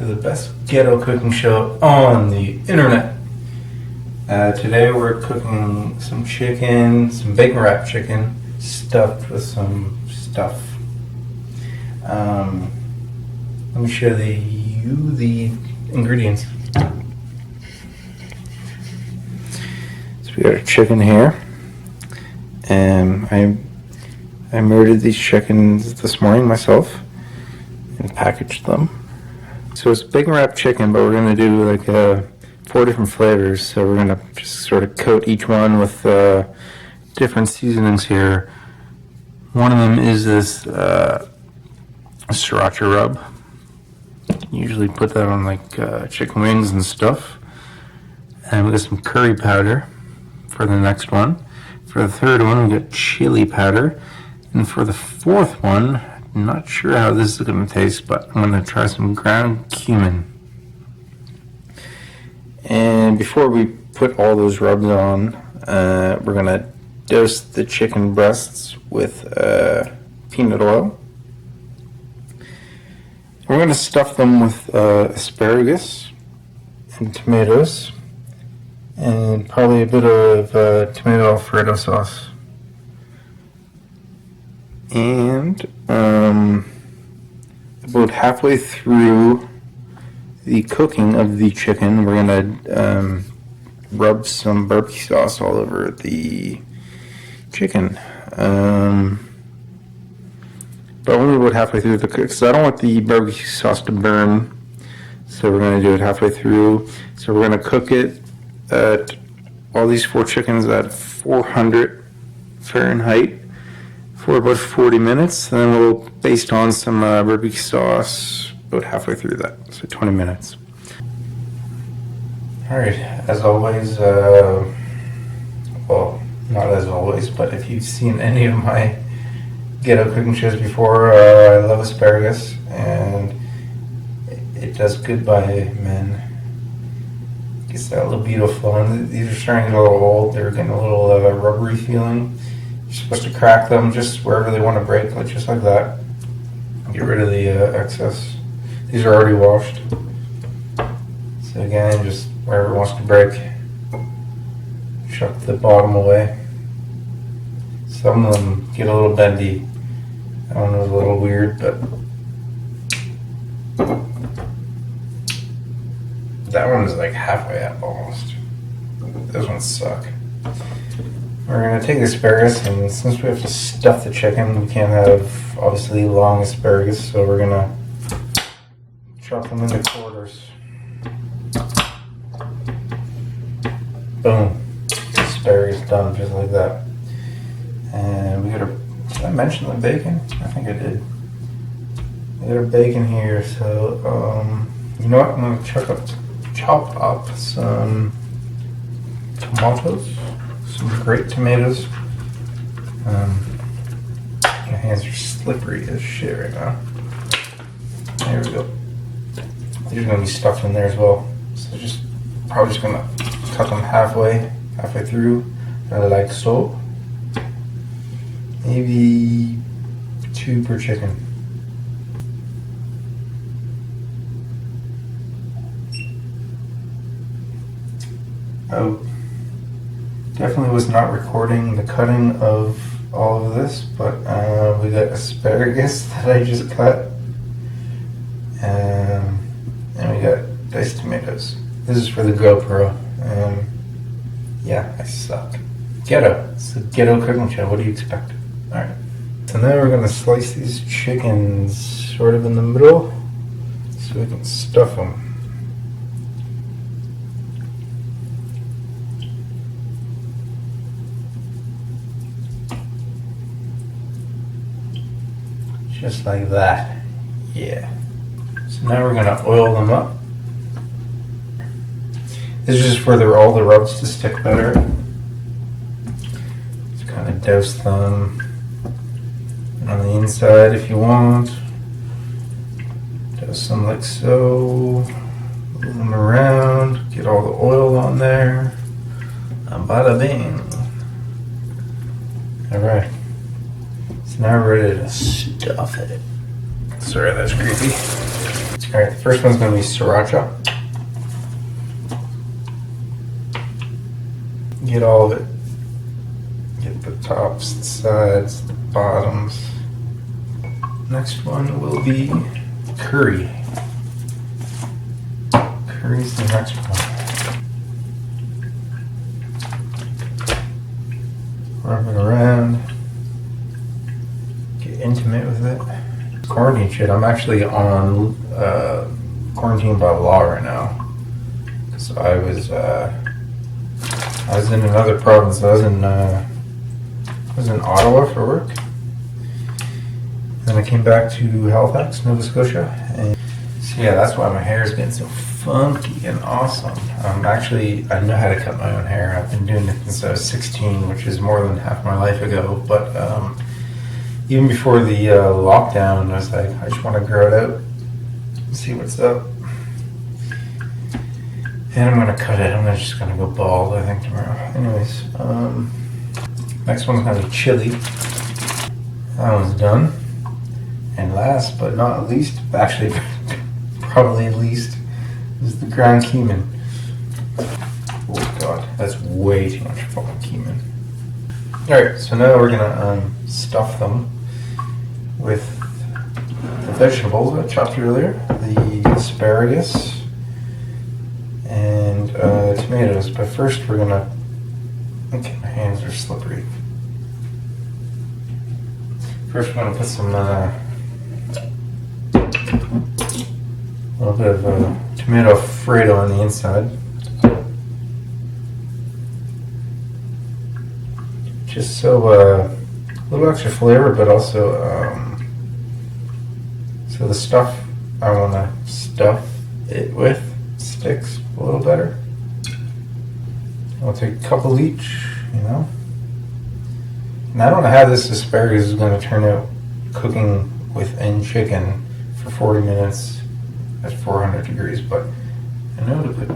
to the best ghetto cooking show on the internet. Today we're cooking some chicken, some bacon wrapped chicken, stuffed with some stuff. Let me show you the ingredients. So we got our chicken here, and I murdered these chickens this morning myself and packaged them. So it's bacon wrapped chicken, but we're gonna do like 4 different flavors. So we're gonna just sort of coat each one with different seasonings here. One of them is this Sriracha rub. Usually put that on like chicken wings and stuff. And we got some curry powder for the next one. For the third one, we got chili powder. And for the fourth one, I'm not sure how this is going to taste, but I'm going to try some ground cumin. And before we put all those rubs on, we're going to dose the chicken breasts with peanut oil. We're going to stuff them with asparagus and tomatoes, and probably a bit of tomato Alfredo sauce. And about halfway through the cooking of the chicken, we're gonna rub some barbecue sauce all over the chicken. But only about halfway through the cook, because I don't want the barbecue sauce to burn. So we're gonna do it halfway through. So we're gonna cook it at all these 4 chickens at 400 Fahrenheit. For about 40 minutes, then we'll baste on some barbecue sauce about halfway through that, so 20 minutes. Alright, as always, well, not as always, but if you've seen any of my ghetto cooking shows before, I love asparagus, and it does good by men. Gets that libido flowing. These are starting to get a little old, they're getting a little rubbery feeling. You're supposed to crack them just wherever they want to break, like just like that. Get rid of the excess. These are already washed. So again, just wherever it wants to break, chuck the bottom away. Some of them get a little bendy. That one was a little weird, but that one is like halfway up almost. Those ones suck. We're going to take the asparagus, and since we have to stuff the chicken, we can't have, obviously, long asparagus, so we're going to chop them into quarters. Boom. Asparagus done, just like that. And we got our, did I mention the bacon? I think I did. We got our bacon here, so, you know what, I'm going to chop up some tomatoes. Some great tomatoes. My hands are slippery as shit right now. There we go. These are going to be stuffed in there as well. So probably just going to cut them halfway through, like so. Maybe 2 per chicken. Oh. Definitely was not recording the cutting of all of this, but we got asparagus that I just cut, and we got diced tomatoes. This is for the GoPro, and yeah, I suck. Ghetto. It's a ghetto cooking show. What do you expect? Alright. So now we're going to slice these chickens sort of in the middle so we can stuff them. Just like that. Yeah. So now we're going to oil them up. This is just for all the rubs to stick better. Just kind of douse them on the inside if you want. Douse them like so. Move them around. Get all the oil on there. And bada bing. Alright. So now we're ready to stuff it. Sorry, that's creepy. Alright, the first one's going to be Sriracha. Get all of it. Get the tops, the sides, the bottoms. Next one will be curry. Curry's the next one. Rub it around. Get intimate with it. Quarantine shit. I'm actually on quarantine by law right now. So I was in another province. I was in Ottawa for work. Then I came back to Halifax, Nova Scotia, and so yeah, that's why my hair is getting so funky and awesome. Actually, I know how to cut my own hair. I've been doing it since I was 16, which is more than half my life ago. But even before the lockdown, I was like, I just want to grow it out and see what's up. And I'm gonna cut it. I'm just gonna go bald, I think, tomorrow. Anyways, next one's gonna be chili. That one's done. And last but not least, actually probably least, is the ground cumin. Oh god, that's way too much fucking cumin. Alright, so now we're gonna stuff them with the vegetables I chopped earlier, the asparagus, and tomatoes. But first we're gonna, okay, my hands are slippery. First we're gonna put some a little bit of tomato Alfredo on the inside. Just so a little extra flavor, but also so the stuff I want to stuff it with sticks a little better. I'll take a couple each, you know. And I don't know how this asparagus is going to turn out cooking within chicken for 40 minutes at 400 degrees, but I know to put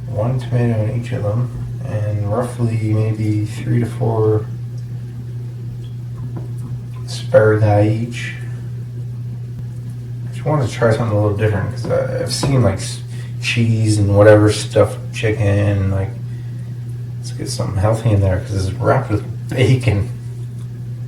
one tomato in each of them, and roughly maybe 3 to 4 asparagus each. I just wanted to try something a little different because I've seen like cheese and whatever stuffed chicken. Like, let's get something healthy in there because it's wrapped with bacon.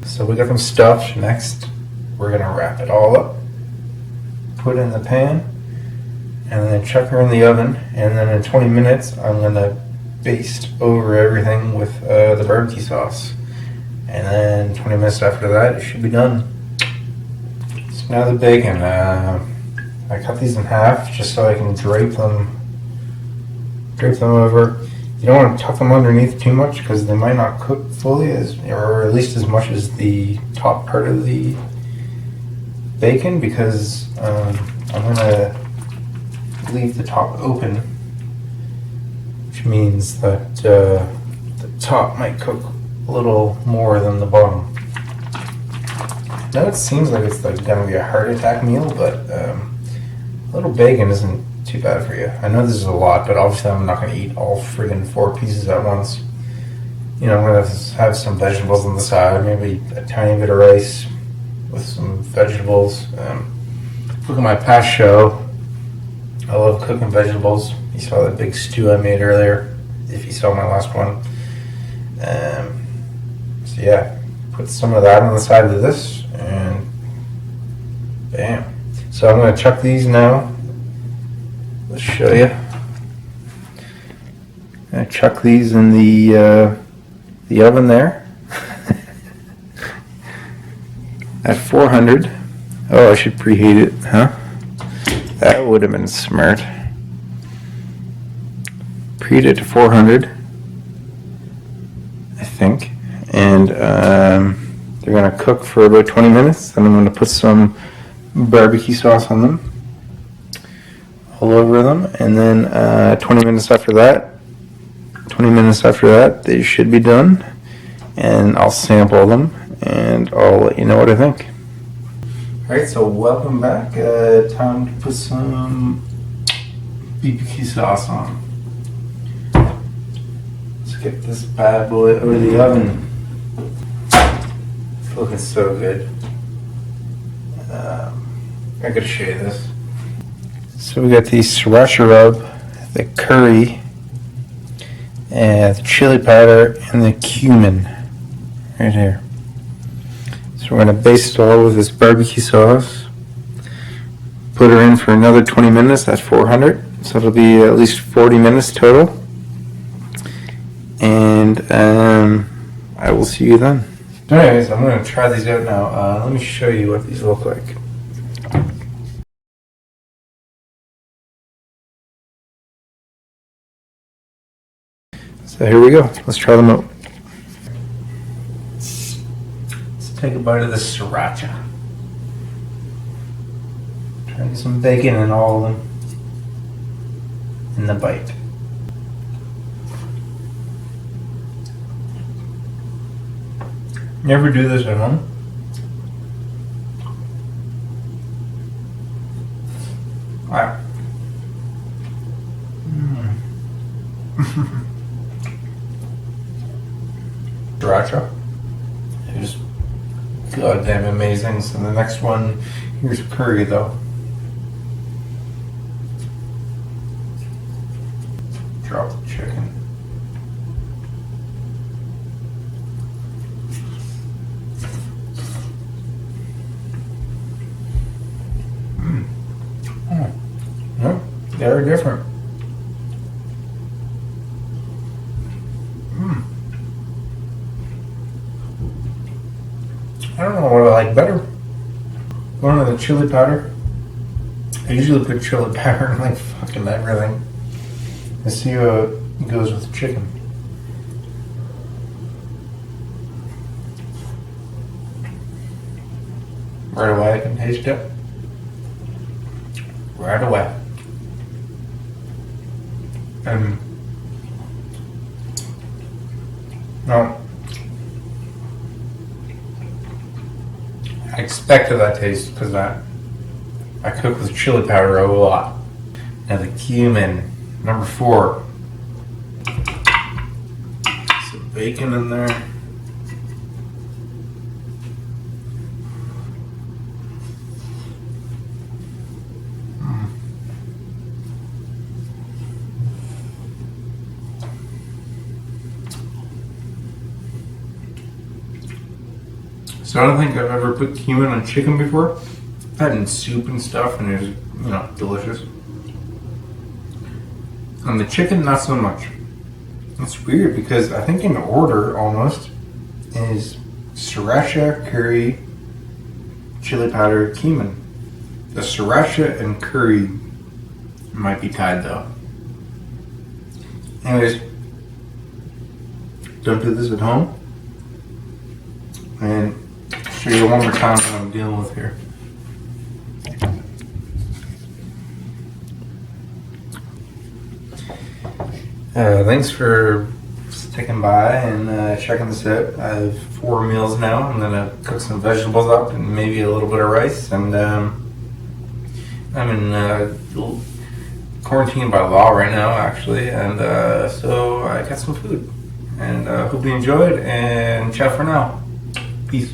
So we got them stuffed. Next, we're gonna wrap it all up, put it in the pan, and then chuck her in the oven. And then in 20 minutes, I'm gonna baste over everything with the barbecue sauce. And then 20 minutes after that, it should be done. So now the bacon. I cut these in half just so I can drape them over. You don't want to tuck them underneath too much because they might not cook fully, or at least as much as the top part of the bacon, because I'm gonna leave the top open, which means that the top might cook a little more than the bottom. Now it seems like it's like gonna be a heart attack meal, but a little bacon isn't too bad for you. I know this is a lot, but obviously I'm not gonna eat all friggin' 4 pieces at once. You know, I'm gonna have some vegetables on the side, maybe a tiny bit of rice with some vegetables. Look at my past show. I love cooking vegetables. You saw that big stew I made earlier, if you saw my last one. So yeah, put some of that on the side of this, and bam. So I'm going to chuck these now. Let's show you. I'm going to chuck these in the oven there at 400. Oh, I should preheat it, huh? That would have been smart. Preheat it to 400, I think, and they're going to cook for about 20 minutes. Then I'm going to put some barbecue sauce on them, all over them, and then 20 minutes after that, they should be done, and I'll sample them, and I'll let you know what I think. Alright, so welcome back. Time to put some BBQ sauce on. Let's get this bad boy over the oven. It's looking so good. I gotta show you this. So we got the Sriracha rub, the curry, and the chili powder, and the cumin right here. So we're gonna baste it all with this barbecue sauce. Put her in for another 20 minutes at 400, so it'll be at least 40 minutes total. And I will see you then. So anyways, I'm gonna try these out now. Let me show you what these look like. So here we go. Let's try them out. Let's take a bite of the Sriracha. Try to get some bacon in all of them in the bite. Never do this at home. Alright. Sriracha is goddamn amazing. So the next one, here's curry though. Drop the chicken. Oh, no, they're different. I don't know what I like better. One of the chili powder. I usually put chili powder in like fucking everything. Let's see how it goes with the chicken. Right away I can taste it. Right away. And no, I expected that taste because I cook with chili powder a lot. Now the cumin, number 4. Some bacon in there. So I don't think I've ever put cumin on chicken before. I've had it in soup and stuff, and it's, delicious. On the chicken, not so much. It's weird because I think in order almost is Sriracha, curry, chili powder, cumin. The Sriracha and curry might be tied though. Anyways, don't do this at home. And show you one more time what I'm dealing with here. Thanks for sticking by and checking this out. I have 4 meals now. I'm gonna cook some vegetables up and maybe a little bit of rice. And I'm in quarantine by law right now, actually. And so I got some food. And hope you enjoyed. And ciao for now. Peace.